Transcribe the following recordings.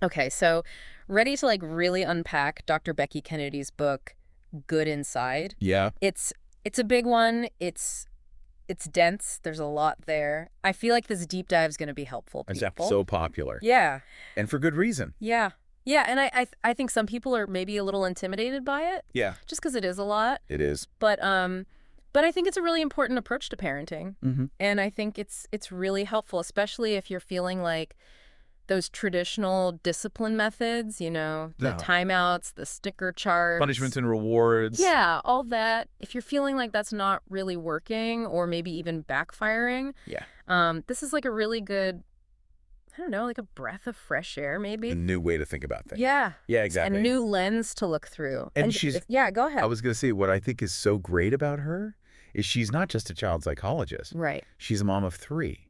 Okay, so ready to like really unpack Dr. Becky Kennedy's book, Good Inside. Yeah, It's a big one. It's dense. There's a lot there. I feel like this deep dive is going to be helpful, it's people. so popular. Yeah. And for good reason. Yeah. Yeah, and I think some people are maybe a little intimidated by it Yeah, just because it is a lot. it is. But I think it's a really important approach to parenting. Mm-hmm. And I think it's really helpful, especially if you're feeling like those traditional discipline methods, the No. timeouts, the sticker charts. Punishments and rewards. Yeah, all that. If you're feeling like that's not really working or maybe even backfiring, Yeah. this is like a really good, I don't know, like a breath of fresh air, A maybe. new way to think about things. Yeah. Yeah, exactly. A new lens to look through. And she's, yeah, go ahead. I was going to say, what I think is so great about her is she's not just a child psychologist. Right. She's a mom of 3.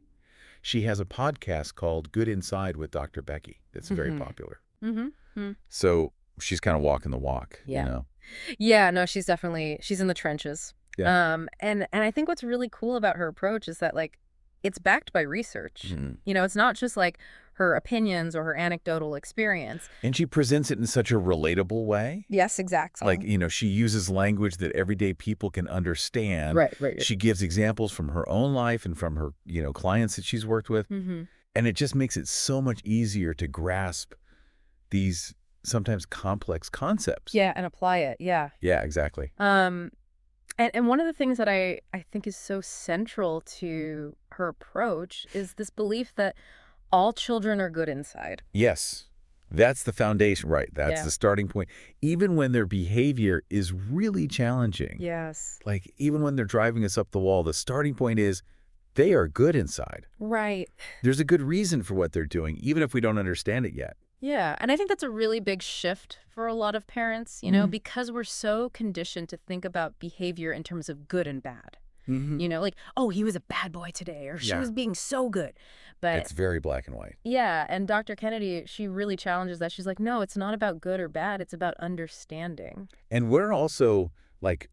She has a podcast called Good Inside with Dr. Becky that's very popular. Mm-hmm. So she's kind of walking the walk, Yeah. you know? Yeah, no, she's in the trenches. Yeah. And I think what's really cool about her approach is that like it's backed by research. Mhm. It's not just like her opinions or her anecdotal experience. And she presents it in such a relatable way. Yes, exactly. Like, she uses language that everyday people can understand. Right. She gives examples from her own life and from her, clients that she's worked with. Mm-hmm. And it just makes it so much easier to grasp these sometimes complex concepts. Yeah, and apply it. Yeah. Yeah, exactly. And one of the things that I think is so central to her approach is this belief that all children are good inside. Yes. That's the foundation, right? That's Yeah. the starting point. Even when their behavior is really challenging. Yes. Like, even when they're driving us up the wall, the starting point is they are good inside. Right. There's a good reason for what they're doing, even if we don't understand it yet. Yeah, and I think that's a really big shift for a lot of parents, because we're so conditioned to think about behavior in terms of good and bad. Mm-hmm. Like, oh, he was a bad boy today, or she Yeah. was being so good. But It's very black and white. yeah, and Dr. Kennedy, she really challenges that. She's like, no, it's not about good or bad. It's about understanding. And we're also, like,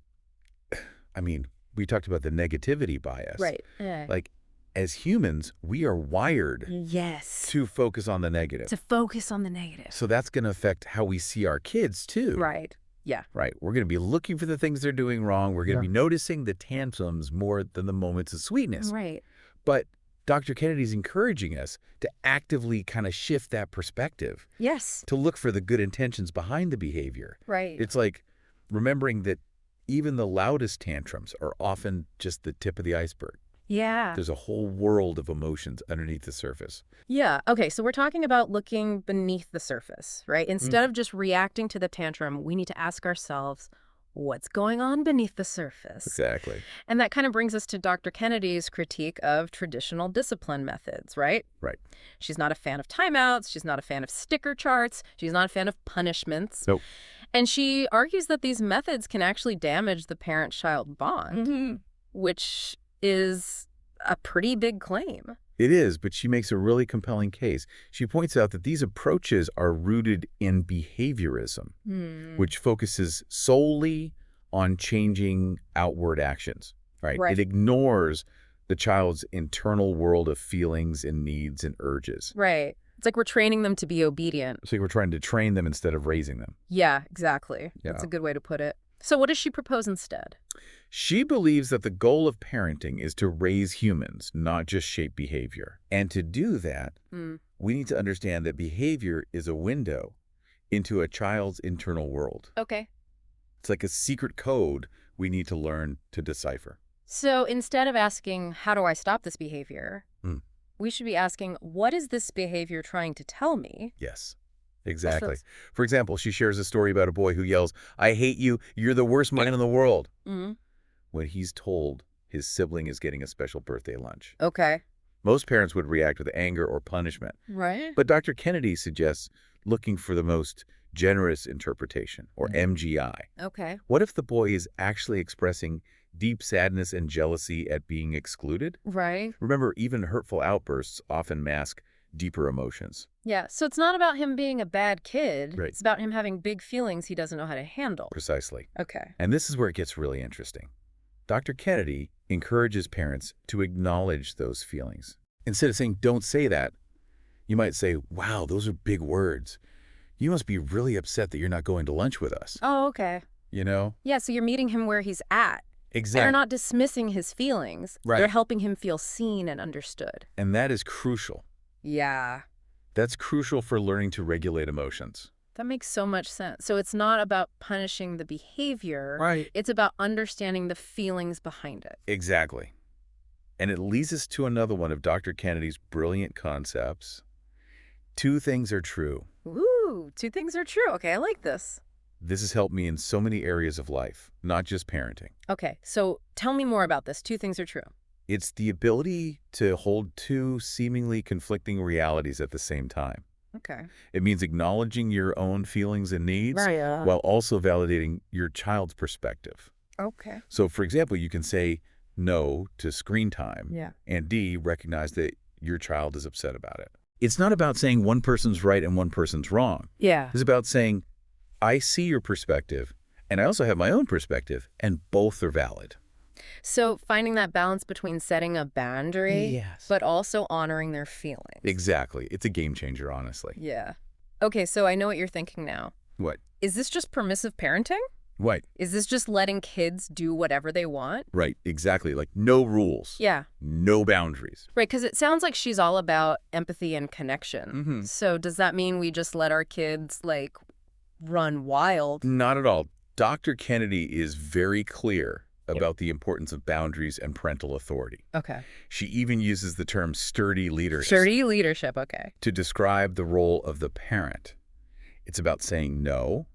we talked about the negativity bias. Right. Yeah. Like, as humans, we are wired Yes. to focus on the negative. To focus on the negative. So that's going to affect how we see our kids, too. Right. Yeah. Right. We're going to be looking for the things they're doing wrong. We're going to be noticing the tantrums more than the moments of sweetness. Right. But Dr. Kennedy's encouraging us to actively kind of shift that perspective, Yes. to look for the good intentions behind the behavior. Right. It's like remembering that even the loudest tantrums are often just the tip of the iceberg. Yeah. There's a whole world of emotions underneath the surface. Yeah. Okay. So we're talking about looking beneath the surface, right? Instead of just reacting to the tantrum, we need to ask ourselves, what's going on beneath the surface? Exactly. And that kind of brings us to Dr. Kennedy's critique of traditional discipline methods, right? Right. She's not a fan of timeouts. She's not a fan of sticker charts. She's not a fan of punishments. Nope. And she argues that these methods can actually damage the parent-child bond, which is a pretty big claim. It is, but she makes a really compelling case. She points out that these approaches are rooted in behaviorism, which focuses solely on changing outward actions, right? Right. It ignores the child's internal world of feelings and needs and urges. Right. It's like we're training them to be obedient. So we're trying to train them instead of raising them. Yeah, exactly. Yeah. That's a good way to put it. So what does she propose instead? She believes that the goal of parenting is to raise humans, not just shape behavior. And to do that, we need to understand that behavior is a window into a child's internal world. Okay. It's like a secret code we need to learn to decipher. So instead of asking, how do I stop this behavior? We should be asking, what is this behavior trying to tell me? Yes, exactly. For example, she shares a story about a boy who yells, "I hate you, you're the worst man in the world," when he's told his sibling is getting a special birthday lunch. Okay. Most parents would react with anger or punishment. Right. But Dr. Kennedy suggests looking for the most generous interpretation, or MGI. Okay. What if the boy is actually expressing deep sadness and jealousy at being excluded? Right. Remember, even hurtful outbursts often mask deeper emotions. Yeah. So it's not about him being a bad kid. Right. It's about him having big feelings he doesn't know how to handle. Precisely. Okay. And this is where it gets really interesting. Dr. Kennedy encourages parents to acknowledge those feelings. Instead of saying, "Don't say that," You might say, wow, those are big words. You must be really upset that you're not going to lunch with us. Oh, okay. You know? Yeah, so you're meeting him where he's at. And you're Exactly. not dismissing his feelings. You're Right. helping him feel seen and understood. And that is crucial. Yeah, That's crucial for learning to regulate emotions. that makes so much sense. So it's not about punishing the behavior. Right. It's about understanding the feelings behind it. Exactly. And it leads us to another one of Dr. Kennedy's brilliant concepts. Two things are true. Ooh, two things are true. Okay, I like this. This has helped me in so many areas of life, not just parenting. Okay, so tell me more about this. Two things are true. It's the ability to hold two seemingly conflicting realities at the same time. Okay. It means acknowledging your own feelings and needs while also validating your child's perspective. Okay. So, for example, you can say no to screen time Yeah. and D, recognize that your child is upset about it. It's not about saying one person's right and one person's wrong. Yeah. It's about saying, I see your perspective, and I also have my own perspective, and both are valid. So finding that balance between setting a boundary, Yes. but also honoring their feelings. Exactly. It's a game changer, honestly. Yeah. Okay, so I know what you're thinking now. What? Is this just permissive parenting? Right. Is this just letting kids do whatever they want? Right. Exactly. Like no rules. Yeah. No boundaries. Right, because it sounds like she's all about empathy and connection. So does that mean we just let our kids, like, run wild? Not at all. Dr. Kennedy is very clear about the importance of boundaries and parental authority. Okay. She even uses the term sturdy leadership Sturdy leadership, okay. to describe the role of the parent. It's about saying no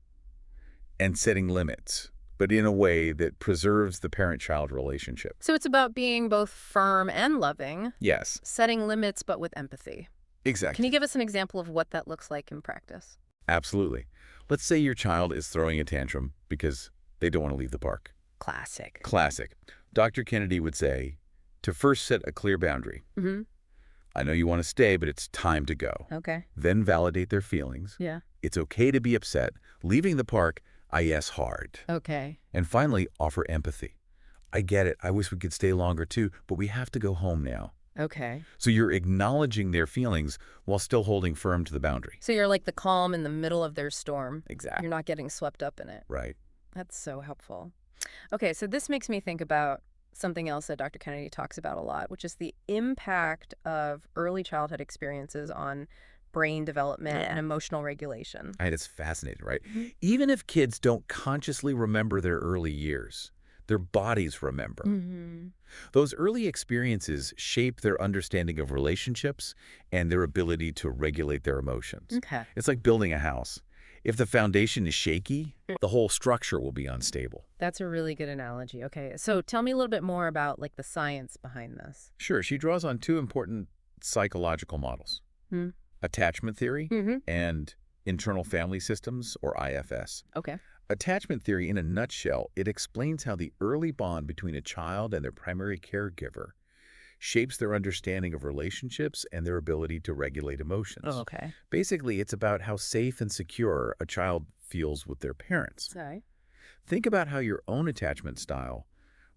and setting limits, but in a way that preserves the parent-child relationship. So it's about being both firm and loving, Yes, setting limits but with empathy. exactly. Can you give us an example of what that looks like in practice? Absolutely. Let's say your child is throwing a tantrum because they don't want to leave the park. Classic. Classic. Dr. Kennedy would say, to first set a clear boundary. Mm-hmm. I know you want to stay, but it's time to go. Okay. Then validate their feelings. Yeah. It's okay to be upset. Leaving the park, I yes hard. Okay. And finally, offer empathy. I get it. I wish we could stay longer too, but we have to go home now. Okay. So you're acknowledging their feelings while still holding firm to the boundary. So you're like the calm in the middle of their storm. Exactly. You're not getting swept up in it. Right. That's so helpful. Okay, so this makes me think about something else that Dr. Kennedy talks about a lot, which is the impact of early childhood experiences on brain development and emotional regulation. And it's fascinating, right? Even if kids don't consciously remember their early years, their bodies remember. Those early experiences shape their understanding of relationships and their ability to regulate their emotions. Okay. It's like building a house. If the foundation is shaky, the whole structure will be unstable. That's a really good analogy. Okay, so tell me a little bit more about like the science behind this. Sure, she draws on two important psychological models. Attachment theory and internal family systems, or IFS. Okay. Attachment theory, in a nutshell, it explains how the early bond between a child and their primary caregiver shapes their understanding of relationships and their ability to regulate emotions. Oh, okay. Basically, it's about how safe and secure a child feels with their parents. Sorry. Think about how your own attachment style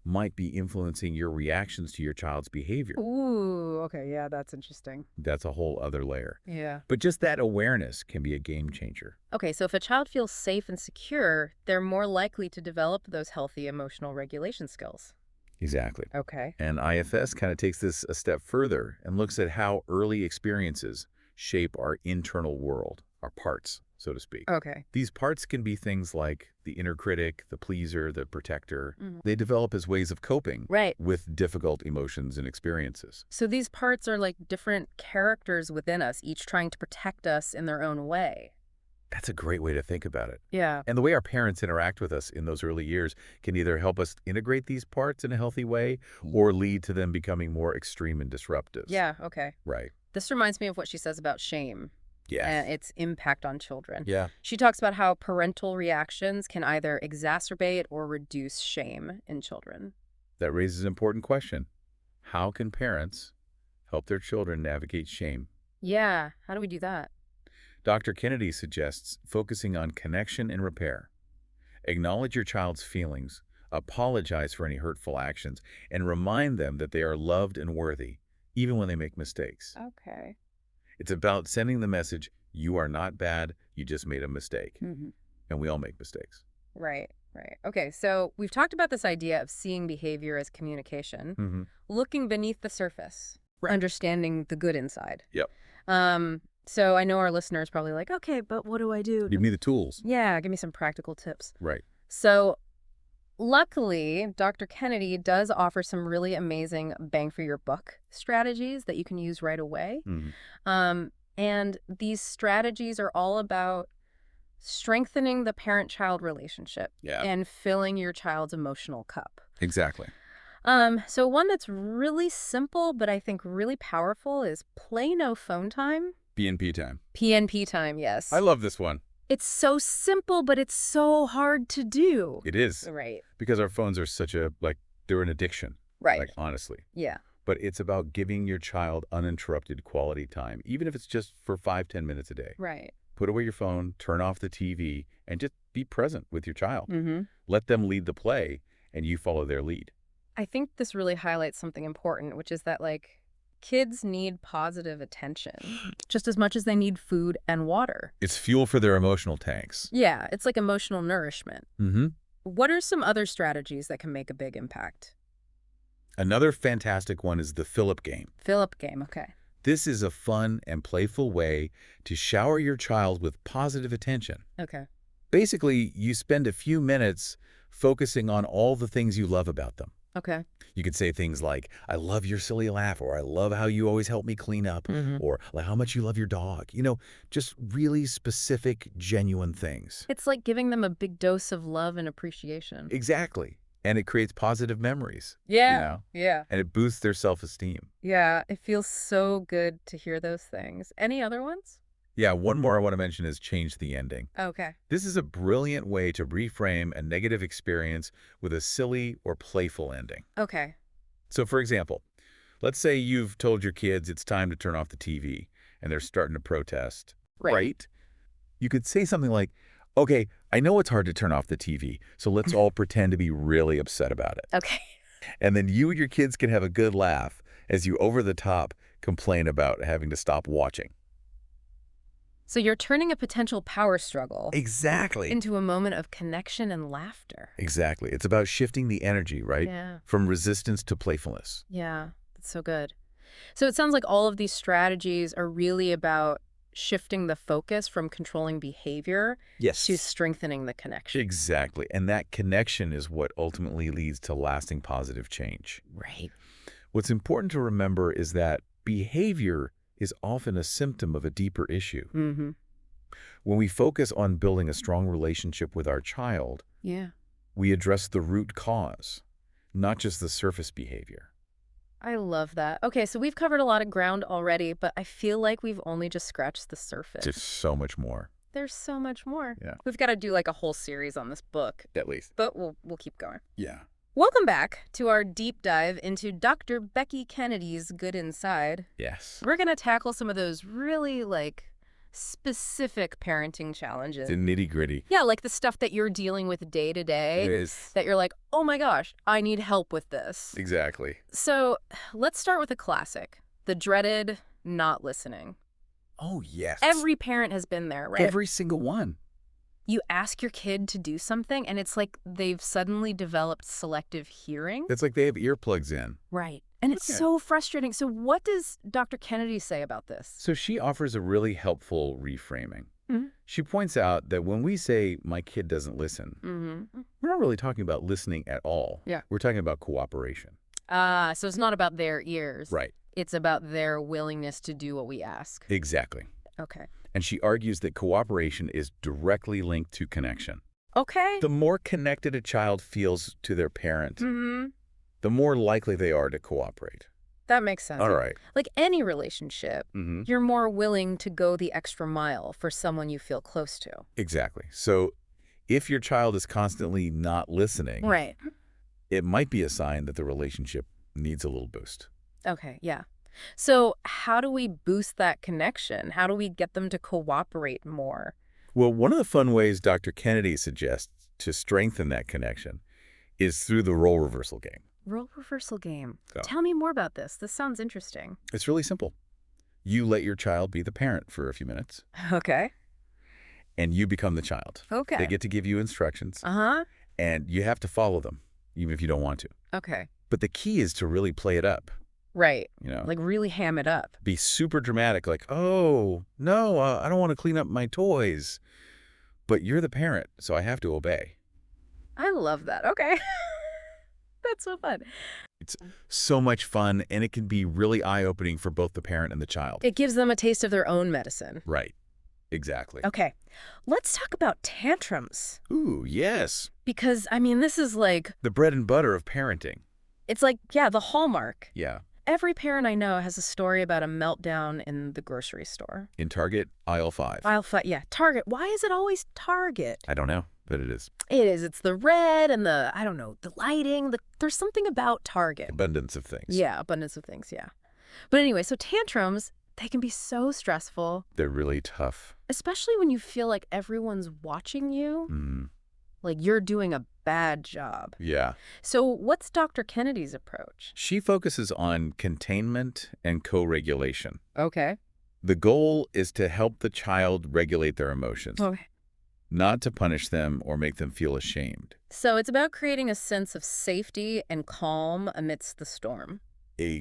might be influencing your reactions to your child's behavior. Ooh, okay, yeah, that's interesting. That's a whole other layer. Yeah. But just that awareness can be a game changer. Okay, so if a child feels safe and secure, they're more likely to develop those healthy emotional regulation skills. Exactly. Okay. And IFS kind of takes this a step further and looks at how early experiences shape our internal world, our parts, so to speak. Okay. These parts can be things like the inner critic, the pleaser, the protector. They develop as ways of coping with difficult emotions and experiences. So these parts are like different characters within us, each trying to protect us in their own way. That's a great way to think about it. Yeah. And the way our parents interact with us in those early years can either help us integrate these parts in a healthy way or lead to them becoming more extreme and disruptive. Yeah, okay. Right. This reminds me of what she says about shame and its impact on children. Yeah. She talks about how parental reactions can either exacerbate or reduce shame in children. That raises an important question. How can parents help their children navigate shame? Yeah, how do we do that? Dr. Kennedy suggests focusing on connection and repair. Acknowledge your child's feelings, apologize for any hurtful actions, and remind them that they are loved and worthy, even when they make mistakes. Okay. It's about sending the message, you are not bad, you just made a mistake. Hmm. And we all make mistakes. Right, right. Okay, so we've talked about this idea of seeing behavior as communication, Mm-hmm. looking beneath the surface, Right. understanding the good inside. Yep. So I know our listeners probably like, okay, but what do I do? Give me the tools. Yeah, give me some practical tips. Right. So luckily, Dr. Kennedy does offer some really amazing bang for your buck strategies that you can use right away. Mm-hmm. And these strategies are all about strengthening the parent-child relationship Yeah. and filling your child's emotional cup. Exactly. So one that's really simple, but I think really powerful is play no phone time. BNP time. PNP time, yes. I love this one. It's so simple, but it's so hard to do. It is. Right. Because our phones are they're an addiction. Right. Like, honestly. Yeah. But it's about giving your child uninterrupted quality time, even if it's just for 5-10 minutes a day. Right. Put away your phone, turn off the TV, and just be present with your child. Mm-hmm. Let them lead the play, and you follow their lead. I think this really highlights something important, which is that, kids need positive attention just as much as they need food and water. It's fuel for their emotional tanks. Yeah, it's like emotional nourishment. Mm-hmm. What are some other strategies that can make a big impact? Another fantastic one is the fill-up game. Fill-up game, okay. This is a fun and playful way to shower your child with positive attention. Okay. Basically, you spend a few minutes focusing on all the things you love about them. Okay. You could say things like, I love your silly laugh, or I love how you always help me clean up, or like how much you love your dog. Just really specific, genuine things. It's like giving them a big dose of love and appreciation. Exactly. And it creates positive memories. Yeah. Yeah. And it boosts their self-esteem. Yeah. It feels so good to hear those things. Any other ones? Yeah, one more I want to mention is change the ending. Okay. This is a brilliant way to reframe a negative experience with a silly or playful ending. Okay. So, for example, let's say you've told your kids it's time to turn off the TV, and they're starting to protest. Right. You could say something like, okay, I know it's hard to turn off the TV, so let's all pretend to be really upset about it. Okay. And then you and your kids can have a good laugh as you over the top complain about having to stop watching. So you're turning a potential power struggle Exactly. into a moment of connection and laughter. Exactly. It's about shifting the energy, right? Yeah. From resistance to playfulness. Yeah. That's so good. So it sounds like all of these strategies are really about shifting the focus from controlling behavior Yes. to strengthening the connection. Exactly. And that connection is what ultimately leads to lasting positive change. Right. What's important to remember is that behavior is often a symptom of a deeper issue. Mm-hmm. When we focus on building a strong relationship with our child, Yeah. we address the root cause, not just the surface behavior. I love that. Okay, so we've covered a lot of ground already, but I feel like we've only just scratched the surface. There's so much more. There's so much more. Yeah. We've got to do a whole series on this book, At least. but we'll keep going. Yeah. Welcome back to our deep dive into Dr. Becky Kennedy's Good Inside. Yes. We're going to tackle some of those really, specific parenting challenges. The nitty-gritty. Yeah, like the stuff that you're dealing with day to day. It is. That you're like, oh my gosh, I need help with this. Exactly. So let's start with a classic, the dreaded not listening. Oh, yes. Every parent has been there, right? Every single one. You ask your kid to do something, and it's like they've suddenly developed selective hearing. It's like they have earplugs in. Right. And it's Okay. so frustrating. So what does Dr. Kennedy say about this? So she offers a really helpful reframing. Mhm. She points out that when we say, my kid doesn't listen, Mm-hmm. we're not really talking about listening at all. Yeah. We're talking about cooperation. So it's not about their ears. Right. It's about their willingness to do what we ask. Exactly. Okay. And she argues that cooperation is directly linked to connection. Okay. The more connected a child feels to their parent, Mm-hmm. the more likely they are to cooperate. That makes sense. All right. Like any relationship, Mm-hmm. you're more willing to go the extra mile for someone you feel close to. Exactly. So if your child is constantly not listening, Right. it might be a sign that the relationship needs a little boost. Okay, yeah. So how do we boost that connection? How do we get them to cooperate more? Well, one of the fun ways Dr. Kennedy suggests to strengthen that connection is through the role reversal game. Role reversal game. So- Tell me more about this. This sounds interesting. It's really simple. You let your child be the parent for a few minutes, Okay. and you become the child. Okay. They get to give you instructions, Uh-huh. and you have to follow them, even if you don't want to. Okay. But the key is to really play it up, Right. you know? Like really ham it up. Be super dramatic, like, oh, no, I don't want to clean up my toys. But you're the parent, so I have to obey. I love that. Okay. That's so fun. It's so much fun, and it can be really eye-opening for both the parent and the child. It gives them a taste of their own medicine. Right. Exactly. Okay. Let's talk about tantrums. Ooh, yes. Because, I mean, this is like, The bread and butter of parenting. it's like, yeah, the hallmark. Yeah. Every parent I know has a story about a meltdown in the grocery store. In Target, aisle 5. Yeah, Target. Why is it always Target? I don't know, but it is. It is. It's the red and the, I don't know, the lighting. There's something about Target. Abundance of things. Yeah, abundance of things, yeah. But anyway, so tantrums, they can be so stressful, They're really tough. especially when you feel like everyone's watching you, like you're doing a bad job. Yeah. So what's Dr. Kennedy's approach? She focuses on containment and co-regulation. Okay. The goal is to help the child regulate their emotions, Okay. not to punish them or make them feel ashamed. So it's about creating a sense of safety and calm amidst the storm.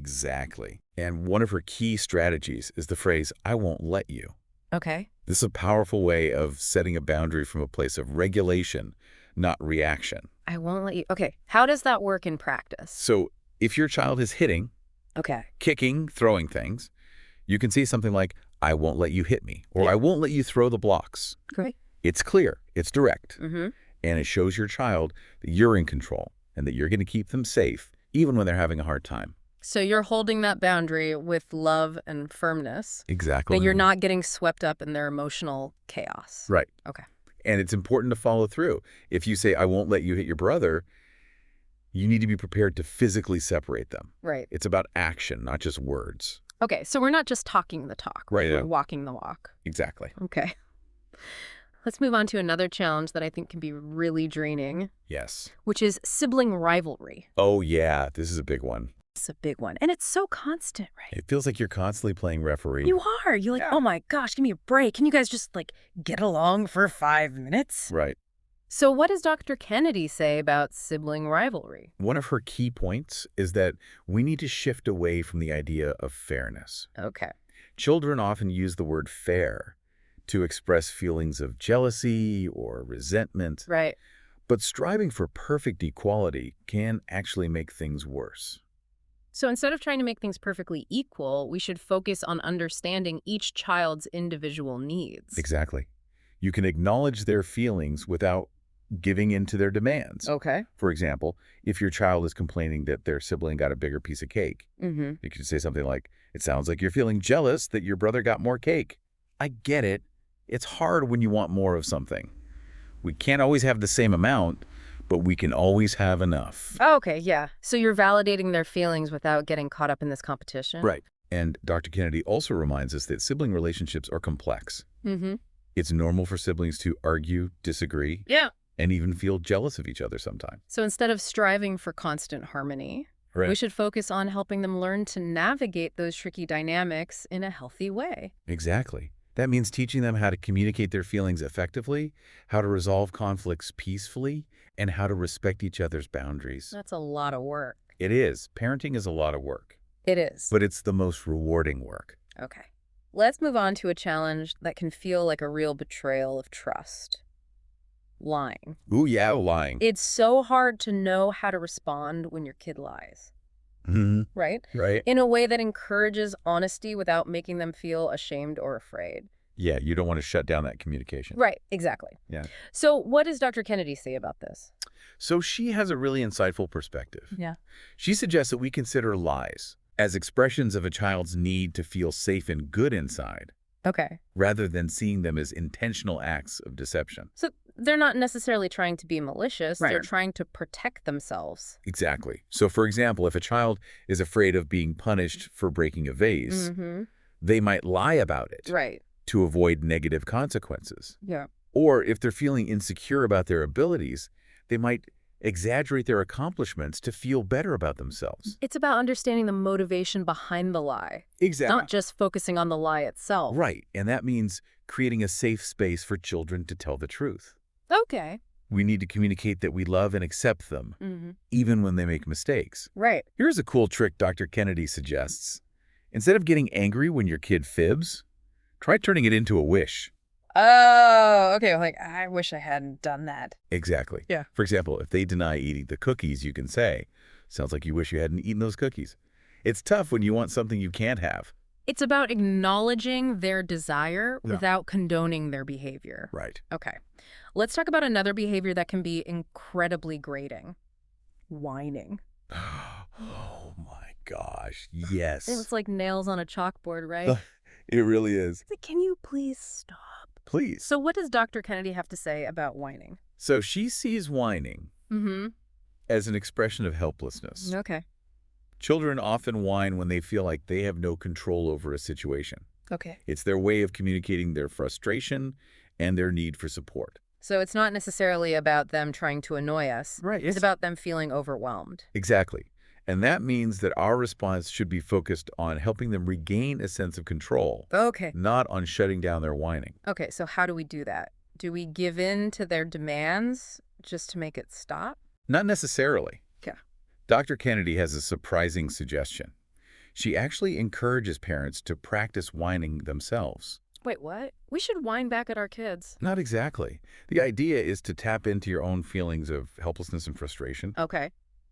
Exactly. And one of her key strategies is the phrase, I won't let you. Okay. This is a powerful way of setting a boundary from a place of regulation, not reaction. I won't let you. Okay. How does that work in practice? So if your child is hitting, Okay. kicking, throwing things, you can say something like, I won't let you hit me, or Yeah. I won't let you throw the blocks. Great. It's clear, it's direct, Mm-hmm. and it shows your child that you're in control and that you're going to keep them safe, even when they're having a hard time. So you're holding that boundary with love and firmness, Exactly. but you're not getting swept up in their emotional chaos. Right. Okay. And it's important to follow through. If you say, I won't let you hit your brother, you need to be prepared to physically separate them. Right. It's about action, not just words. Okay. So we're not just talking the talk. Right, We're yeah. walking the walk. Exactly. Okay. Let's move on to another challenge that I think can be really draining, Yes. which is sibling rivalry. Oh, yeah, this is a big one. It's a big one. And it's so constant, right? It feels like you're constantly playing referee. You are. You're like, Yeah. oh my gosh, give me a break. Can you guys just like get along for 5 minutes? Right. So what does Dr. Kennedy say about sibling rivalry? One of her key points is that we need to shift away from the idea of fairness. Okay. Children often use the word fair to express feelings of jealousy or resentment, Right. but striving for perfect equality can actually make things worse. So instead of trying to make things perfectly equal, we should focus on understanding each child's individual needs. Exactly. You can acknowledge their feelings without giving in to their demands. Okay. For example, if your child is complaining that their sibling got a bigger piece of cake, Mm-hmm. you can say something like, it sounds like you're feeling jealous that your brother got more cake. I get it. It's hard when you want more of something. We can't always have the same amount, but we can always have enough. Oh, okay, yeah. So you're validating their feelings without getting caught up in this competition? Right. And Dr. Kennedy also reminds us that sibling relationships are complex. Mm-hmm. It's normal for siblings to argue, disagree, Yeah. and even feel jealous of each other sometimes. So instead of striving for constant harmony, Right. we should focus on helping them learn to navigate those tricky dynamics in a healthy way. Exactly. That means teaching them how to communicate their feelings effectively, how to resolve conflicts peacefully, and how to respect each other's boundaries. That's a lot of work. It is. Parenting is a lot of work, It is. but it's the most rewarding work. Okay. Let's move on to a challenge that can feel like a real betrayal of trust. Lying. Ooh, yeah, lying. It's so hard to know how to respond when your kid lies, right? Right? In a way that encourages honesty without making them feel ashamed or afraid. Yeah, you don't want to shut down that communication. Right, exactly. Yeah. So what does Dr. Kennedy say about this? So she has a really insightful perspective. Yeah. She suggests that we consider lies as expressions of a child's need to feel safe and good inside, Okay. rather than seeing them as intentional acts of deception. So they're not necessarily trying to be malicious. Right. They're trying to protect themselves. Exactly. So, for example, if a child is afraid of being punished for breaking a vase, Mm-hmm. they might lie about it Right. to avoid negative consequences. Yeah. Or if they're feeling insecure about their abilities, they might exaggerate their accomplishments to feel better about themselves. It's about understanding the motivation behind the lie, Exactly. not just focusing on the lie itself. Right, and that means creating a safe space for children to tell the truth. Okay. We need to communicate that we love and accept them, even when they make mistakes. Right. Here's a cool trick Dr. Kennedy suggests. Instead of getting angry when your kid fibs, try turning it into a wish. Oh, okay. Like, I wish I hadn't done that. Exactly. Yeah. For example, if they deny eating the cookies, you can say, sounds like you wish you hadn't eaten those cookies. It's tough when you want something you can't have. It's about acknowledging their desire Yeah. without condoning their behavior. Right. Okay. Let's talk about another behavior that can be incredibly grating. Whining. Oh my gosh, yes. It's like nails on a chalkboard, right? It really is. It's like, can you please stop? Please. So what does Dr. Kennedy have to say about whining? So she sees whining as an expression of helplessness. Okay. Children often whine when they feel like they have no control over a situation. Okay. It's their way of communicating their frustration and their need for support. So it's not necessarily about them trying to annoy us. Right. It's about them feeling overwhelmed. Exactly. And that means that our response should be focused on helping them regain a sense of control, Okay. not on shutting down their whining. Okay, so how do we do that? Do we give in to their demands just to make it stop? Not necessarily. Yeah. Dr. Kennedy has a surprising suggestion. She actually encourages parents to practice whining themselves. Wait, what? We should whine back at our kids. Not exactly. The idea is to tap into your own feelings of helplessness and frustration. Okay.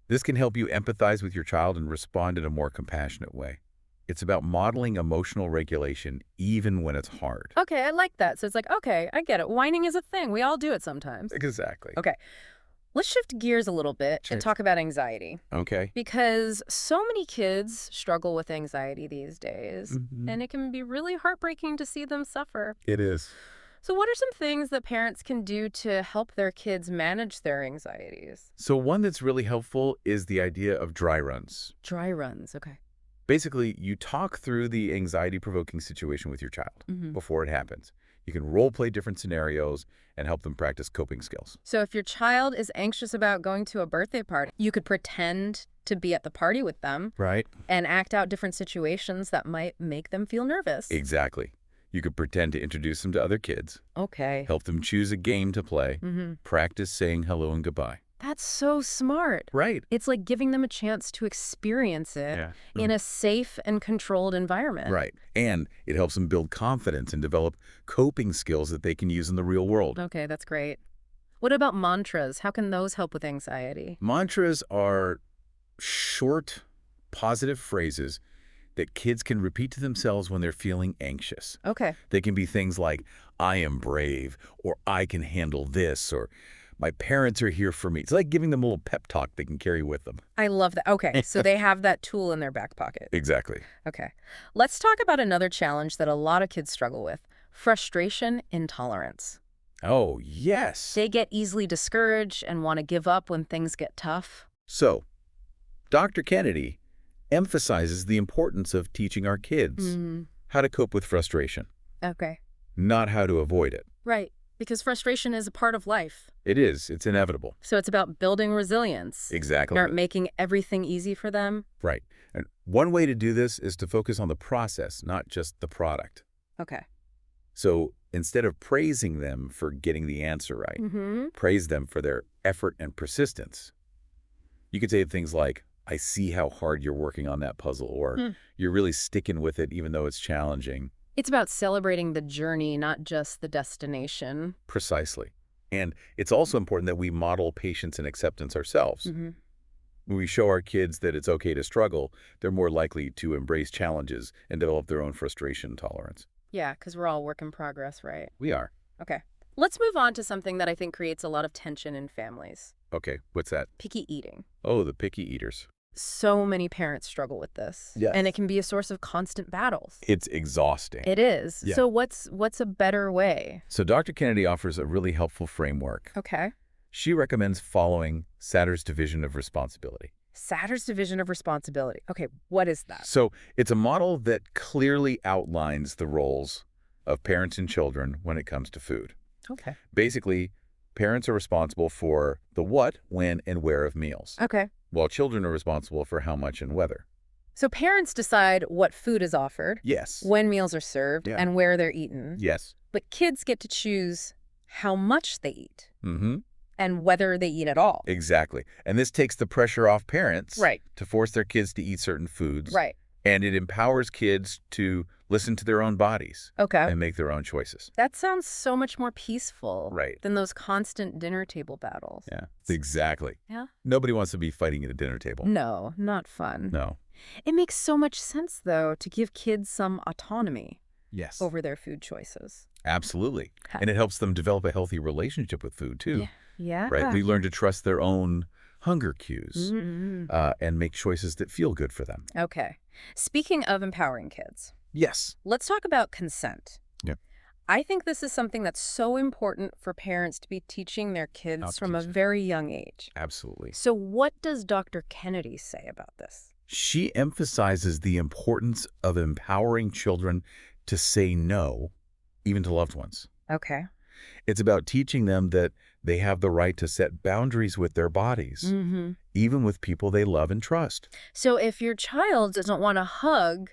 This can help you empathize with your child and respond in a more compassionate way. It's about modeling emotional regulation even when it's hard. Okay, I like that. So it's like, okay, I get it. Whining is a thing. We all do it sometimes. Exactly. Okay. Let's shift gears a little bit and talk about anxiety. Okay. Because so many kids struggle with anxiety these days, and it can be really heartbreaking to see them suffer. It is. So what are some things that parents can do to help their kids manage their anxieties? So one that's really helpful is the idea of dry runs. Dry runs, okay. Basically, you talk through the anxiety-provoking situation with your child before it happens. You can role-play different scenarios and help them practice coping skills. So if your child is anxious about going to a birthday party, you could pretend to be at the party with them. Right. And act out different situations that might make them feel nervous. Exactly. You could pretend to introduce them to other kids, Okay. help them choose a game to play, practice saying hello and goodbye. That's so smart. Right. It's like giving them a chance to experience it in a safe and controlled environment. Right. And it helps them build confidence and develop coping skills that they can use in the real world. Okay, that's great. What about mantras? How can those help with anxiety? Mantras are short, positive phrases that kids can repeat to themselves when they're feeling anxious. Okay. They can be things like, I am brave, or I can handle this, or my parents are here for me. It's like giving them a little pep talk they can carry with them. I love that. Okay, so they have that tool in their back pocket. Exactly. Okay. Let's talk about another challenge that a lot of kids struggle with, frustration intolerance. Oh, yes. They get easily discouraged and want to give up when things get tough. So, Dr. Kennedy emphasizes the importance of teaching our kids how to cope with frustration, Okay. not how to avoid it. Right, because frustration is a part of life. It is. It's inevitable. So it's about building resilience. Exactly. Not making everything easy for them. Right. And one way to do this is to focus on the process, not just the product. Okay. So instead of praising them for getting the answer right, praise them for their effort and persistence. You could say things like, I see how hard you're working on that puzzle, or you're really sticking with it even though it's challenging. It's about celebrating the journey, not just the destination. Precisely. And it's also important that we model patience and acceptance ourselves. When we show our kids that it's okay to struggle, they're more likely to embrace challenges and develop their own frustration tolerance. Yeah, because we're all work in progress, right? We are. Okay. Let's move on to something that I think creates a lot of tension in families. Okay, what's that? Picky eating. Oh, the picky eaters. So many parents struggle with this. Yes. And it can be a source of constant battles. It's exhausting. It is. Yeah. So what's a better way? So Dr. Kennedy offers a really helpful framework. Okay. She recommends following Satter's division of responsibility. Satter's division of responsibility. Okay, what is that? So it's a model that clearly outlines the roles of parents and children when it comes to food. Okay. Basically, Parents are responsible for the what, when, and where of meals, Okay. while children are responsible for how much and whether. So parents decide what food is offered, Yes. when meals are served, Yeah. and where they're eaten. Yes. But kids get to choose how much they eat Mm-hmm. and whether they eat at all. Exactly. And this takes the pressure off parents Right. to force their kids to eat certain foods. Right. And it empowers kids to listen to their own bodies Okay. and make their own choices. That sounds so much more peaceful Right. than those constant dinner table battles. Yeah, exactly. Yeah? Nobody wants to be fighting at a dinner table. No, not fun. No. It makes so much sense, though, to give kids some autonomy Yes. over their food choices. Absolutely. Ha- And it helps them develop a healthy relationship with food, too. Yeah. Yeah. Right? They learn to trust their own hunger cues Mm-hmm. and make choices that feel good for them. Okay. Speaking of empowering kids, Yes. let's talk about consent. Yeah. I think this is something that's so important for parents to be teaching their kids Not to from a teach. very young age. Absolutely. So what does Dr. Kennedy say about this? She emphasizes the importance of empowering children to say no, even to loved ones. Okay. It's about teaching them that they have the right to set boundaries with their bodies, Mm-hmm. even with people they love and trust. So if your child doesn't want to hug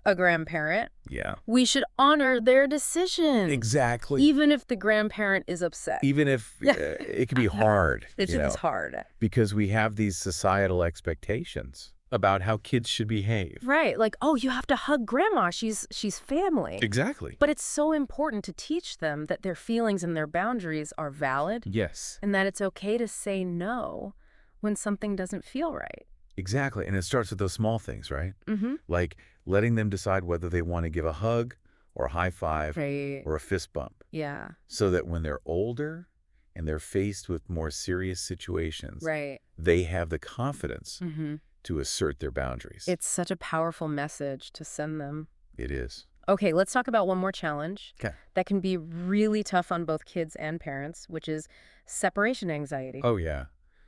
a grandparent, Yeah. we should honor their decision. Exactly. Even if the grandparent is upset. Even if it can be hard, It's hard. because we have these societal expectations about how kids should behave. Right. Like, oh, you have to hug grandma. She's family. Exactly. But it's so important to teach them that their feelings and their boundaries are valid Yes. and that it's okay to say no when something doesn't feel right. Exactly. And it starts with those small things, right? Mm-hmm. Like letting them decide whether they want to give a hug or a high five Right. or a fist bump, Yeah. so that when they're older and they're faced with more serious situations, Right. they have the confidence Mm-hmm. to assert their boundaries. It's such a powerful message to send them. It is. Okay, let's talk about one more challenge 'Kay. that can be really tough on both kids and parents, which is separation anxiety. Oh, yeah.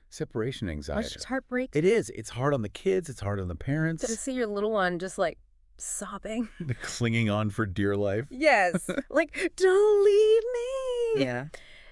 Separation It's anxiety. just heartbreak. It is. It's hard on the kids. It's hard on the To parents. see your little one just like sobbing. Clinging on for dear life. Yes. Like, don't leave me. Yeah.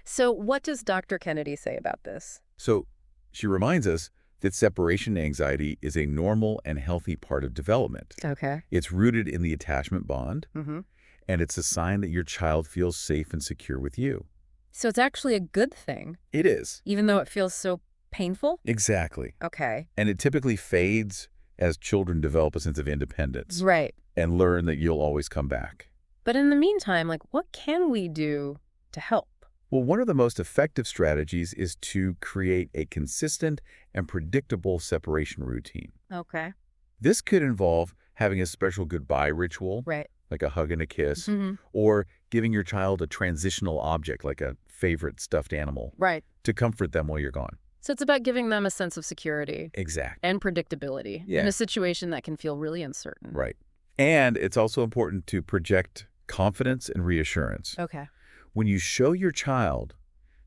So what does Dr. Kennedy say about this? So she reminds us that separation anxiety is a normal and healthy part of development. Okay. It's rooted in the attachment bond, Mm-hmm. and it's a sign that your child feels safe and secure with you. So it's actually a good thing, It is. even though it feels so painful? Exactly. Okay. And it typically fades as children develop a sense of independence Right. and learn that you'll always come back. But in the meantime, like, what can we do to help? Well, one of the most effective strategies is to create a consistent and predictable separation routine. Okay. This could involve having a special goodbye ritual, Right. like a hug and a kiss, Mm-hmm. or giving your child a transitional object, like a favorite stuffed animal, Right. to comfort them while you're gone. So it's about giving them a sense of security Exactly. and predictability Yeah. in a situation that can feel really uncertain. Right. And it's also important to project confidence and reassurance. Okay. When you show your child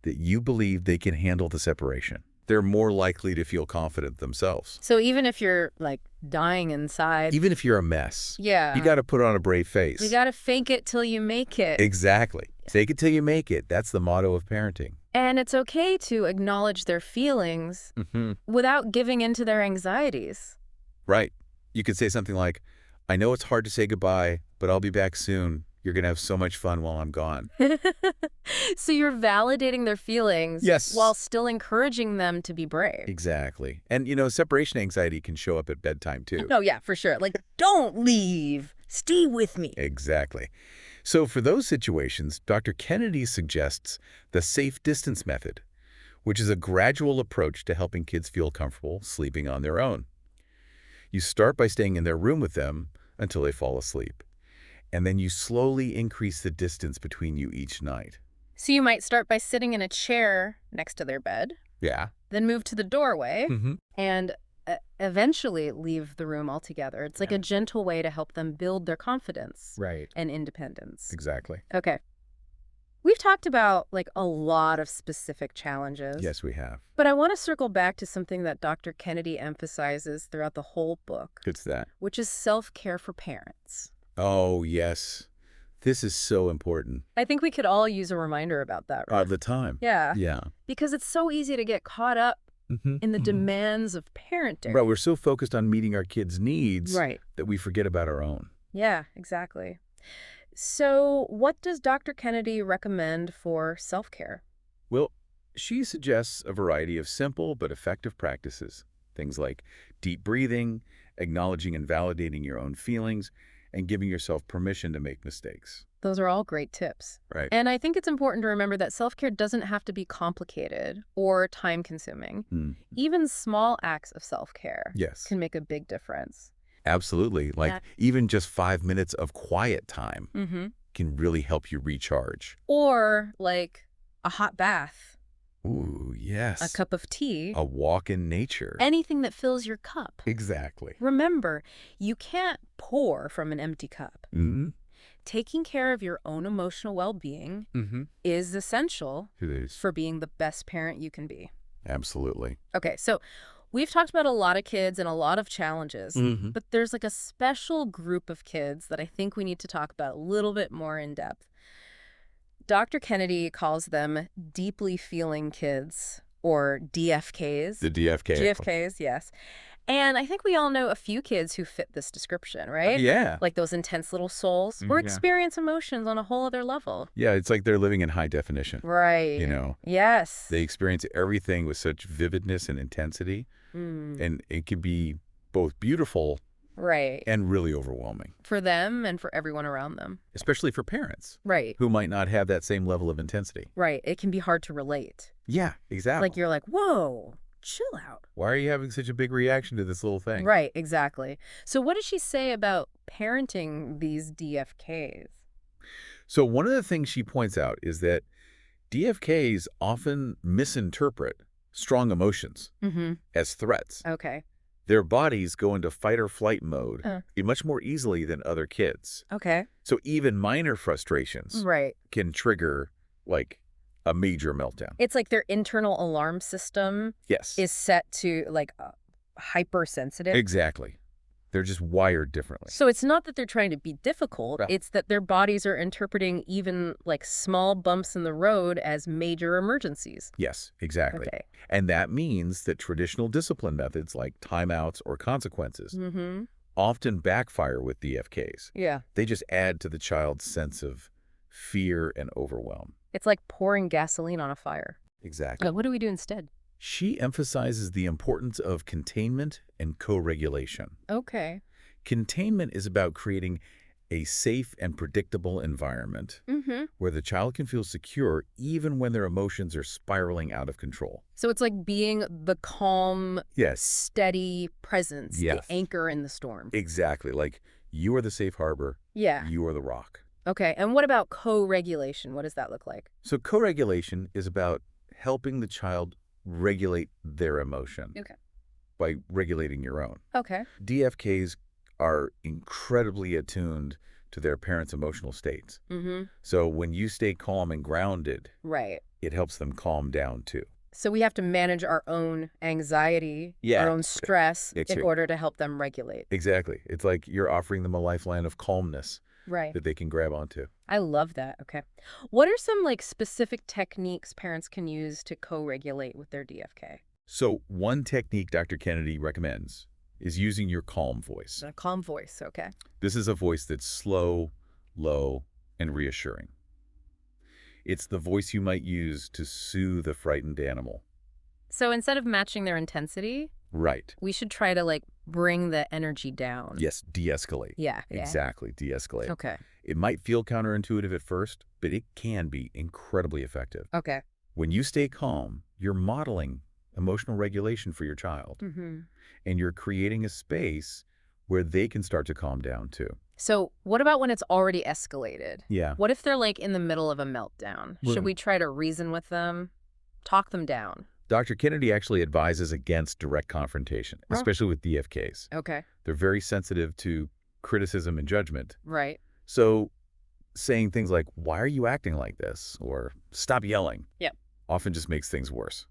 that you believe they can handle the separation, they're more likely to feel confident themselves. So even if you're like dying inside, Even if you're a mess, yeah, you got to put on a brave face. you got to fake it till you make it. Exactly. Fake it till you make it. That's the motto of parenting. And it's okay to acknowledge their feelings Mm-hmm. without giving into their anxieties. Right. You could say something like, I know it's hard to say goodbye, but I'll be back soon. You're going to have so much fun while I'm gone. So you're validating their feelings Yes. while still encouraging them to be brave. Exactly. And, separation anxiety can show up at bedtime, too. Oh, yeah, for sure. Like, don't leave. Stay with me. Exactly. So for those situations, Dr. Kennedy suggests the safe distance method, which is a gradual approach to helping kids feel comfortable sleeping on their own. You start by staying in their room with them until they fall asleep, and then you slowly increase the distance between you each night. So you might start by sitting in a chair next to their bed, Yeah. then move to the doorway, Mm-hmm. and eventually leave the room altogether. It's like a gentle way to help them build their confidence Right. and independence. Exactly. Okay. We've talked about like a lot of specific challenges. Yes, we have. But I want to circle back to something that Dr. Kennedy emphasizes throughout the whole book, It's that. which is self-care for parents. Oh, yes. This is so important. I think we could all use a reminder about that, All right? the time. Yeah. Yeah. Because it's so easy to get caught up in the Mhm. demands of parenting. Right, we're so focused on meeting our kids' needs Right. that we forget about our own. Yeah, exactly. So, what does Dr. Kennedy recommend for self-care? Well, she suggests a variety of simple but effective practices. Things like deep breathing, acknowledging and validating your own feelings, and giving yourself permission to make mistakes. Those are all great tips. Right. And I think it's important to remember that self-care doesn't have to be complicated or time-consuming. Mm. Even small acts of self-care Yes, can make a big difference. absolutely. Like Yeah. even just 5 minutes of quiet time Mm-hmm. can really help you recharge. Or like a hot bath, Ooh, a yes. cup of tea, A walk in nature. anything that fills your cup. Exactly. Remember, you can't pour from an empty cup. Mm-hmm. Taking care of your own emotional well-being Mm-hmm. is essential It is. for being the best parent you can be. Absolutely. Okay, so we've talked about a lot of kids and a lot of challenges, Mm-hmm. but there's like a special group of kids that I think we need to talk about a little bit more in depth. Dr. Kennedy calls them deeply feeling kids, or DFKs. The DFK. GFKs, yes. And I think we all know a few kids who fit this description, right? Yeah. Like those intense little souls who Yeah. experience emotions on a whole other level. Yeah, it's like they're living in high definition. Right. You know, Yes. they experience everything with such vividness and intensity, and it can be both beautiful Right. and really overwhelming, For them and for everyone around them. especially for parents Right. who might not have that same level of intensity. Right. It can be hard to relate. Yeah, exactly. Like you're like, whoa, chill out. Why are you having such a big reaction to this little thing? Right. Exactly. So what does she say about parenting these DFKs? So one of the things she points out is that DFKs often misinterpret strong emotions Mm-hmm. as threats. Okay. Their bodies go into fight or flight mode Uh. much more easily than other kids. Okay. So even minor frustrations Right. can trigger, like, a major meltdown. It's like their internal alarm system Yes. is set to like hypersensitive. Exactly. They're just wired differently. So it's not that they're trying to be difficult. Yeah. It's that their bodies are interpreting even like small bumps in the road as major emergencies. Yes, exactly. Okay. And that means that traditional discipline methods like timeouts or consequences Mm-hmm. often backfire with DFKs. Yeah. They just add to the child's sense of fear and overwhelm. It's like pouring gasoline on a fire. Exactly. What do we do instead? She emphasizes the importance of containment and co-regulation. Okay. Containment is about creating a safe and predictable environment Mm-hmm. where the child can feel secure even when their emotions are spiraling out of control. So it's like being the calm, Yes, steady presence, Yes. the anchor in the storm. exactly. Like you are the safe harbor, Yeah. you are the rock. Okay. And what about co-regulation? What does that look like? So co-regulation is about helping the child regulate their emotion Okay. by regulating your own. Okay. DFKs are incredibly attuned to their parents' emotional states. Mm-hmm. So when you stay calm and grounded, Right. it helps them calm down too. So we have to manage our own anxiety, Yeah. our own stress It's in true. order to help them regulate. Exactly. It's like you're offering them a lifeline of calmness Right. that they can grab onto. I love that. Okay. What are some like specific techniques parents can use to co-regulate with their DFK? So one technique Dr. Kennedy recommends is using your calm voice. A calm voice. Okay. This is a voice that's slow, low, and reassuring. It's the voice you might use to soothe a frightened animal. So instead of matching their intensity, Right. we should try to like bring the energy down. Yes, de-escalate. Yeah. Yeah. Exactly, de-escalate. Okay. It might feel counterintuitive at first, but it can be incredibly effective. Okay. When you stay calm, you're modeling emotional regulation for your child, Mm-hmm. and you're creating a space where they can start to calm down too. So what about when it's already escalated? Yeah. What if they're like in the middle of a meltdown? Right. Should we try to reason with them, talk them down? Dr. Kennedy actually advises against direct confrontation, Oh. especially with DFKs. Okay. They're very sensitive to criticism and judgment. Right. So saying things like, "Why are you acting like this?" or "Stop yelling," Yep. often just makes things worse.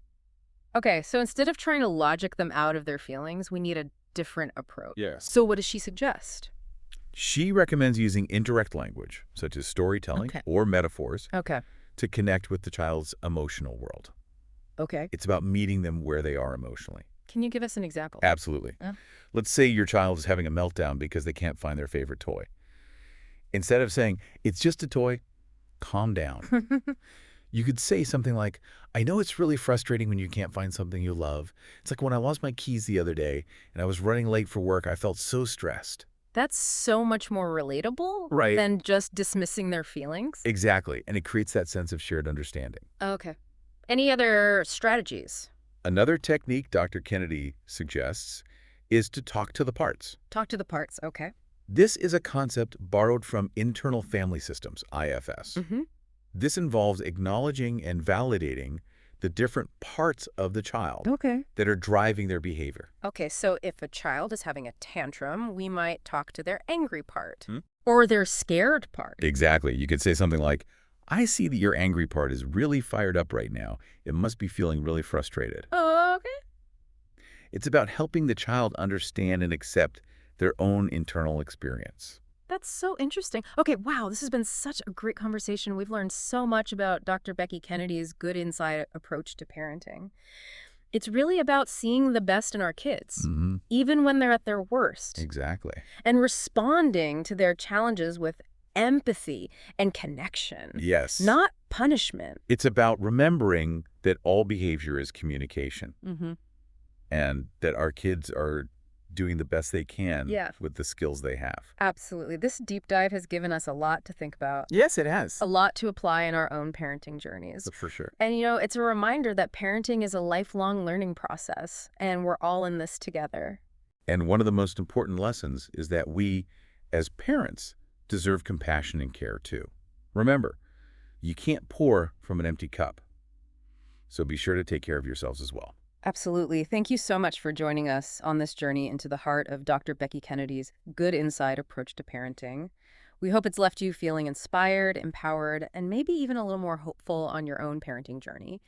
Okay, so instead of trying to logic them out of their feelings, we need a different approach. Yes. So what does she suggest? She recommends using indirect language, such as storytelling Okay. or metaphors, Okay. to connect with the child's emotional world. Okay. It's about meeting them where they are emotionally. Can you give us an example? Absolutely. Yeah. Let's say your child is having a meltdown because they can't find their favorite toy. Instead of saying, it's just a toy, calm down. You could say something like, I know it's really frustrating when you can't find something you love. It's like when I lost my keys the other day and I was running late for work, I felt so stressed. That's so much more relatable Right. than just dismissing their feelings. Exactly. And it creates that sense of shared understanding. Okay. Any other strategies? Another technique Dr. Kennedy suggests is to talk to the parts. Talk to the parts. Okay. This is a concept borrowed from internal family systems, IFS. Mm-hmm. This involves acknowledging and validating the different parts of the child Okay. that are driving their behavior. Okay, so if a child is having a tantrum, we might talk to their angry part Hmm? or their scared part. Exactly. You could say something like, I see that your angry part is really fired up right now. It must be feeling really frustrated. Okay. It's about helping the child understand and accept their own internal experience. That's so interesting. Okay, wow, this has been such a great conversation. We've learned so much about Dr. Becky Kennedy's good inside approach to parenting. It's really about seeing the best in our kids, Mm-hmm. even when they're at their worst, Exactly. and responding to their challenges with empathy and connection, Yes. not punishment. It's about remembering that all behavior is communication Mm-hmm. and that our kids are doing the best they can Yeah. with the skills they have. Absolutely. This deep dive has given us a lot to think about, Yes, it has. a lot to apply in our own parenting journeys. For sure. And, it's a reminder that parenting is a lifelong learning process, and we're all in this together. And one of the most important lessons is that we, as parents, deserve compassion and care too. Remember, you can't pour from an empty cup. So be sure to take care of yourselves as well. Absolutely. Thank you so much for joining us on this journey into the heart of Dr. Becky Kennedy's good inside approach to parenting. We hope it's left you feeling inspired, empowered, and maybe even a little more hopeful on your own parenting journey.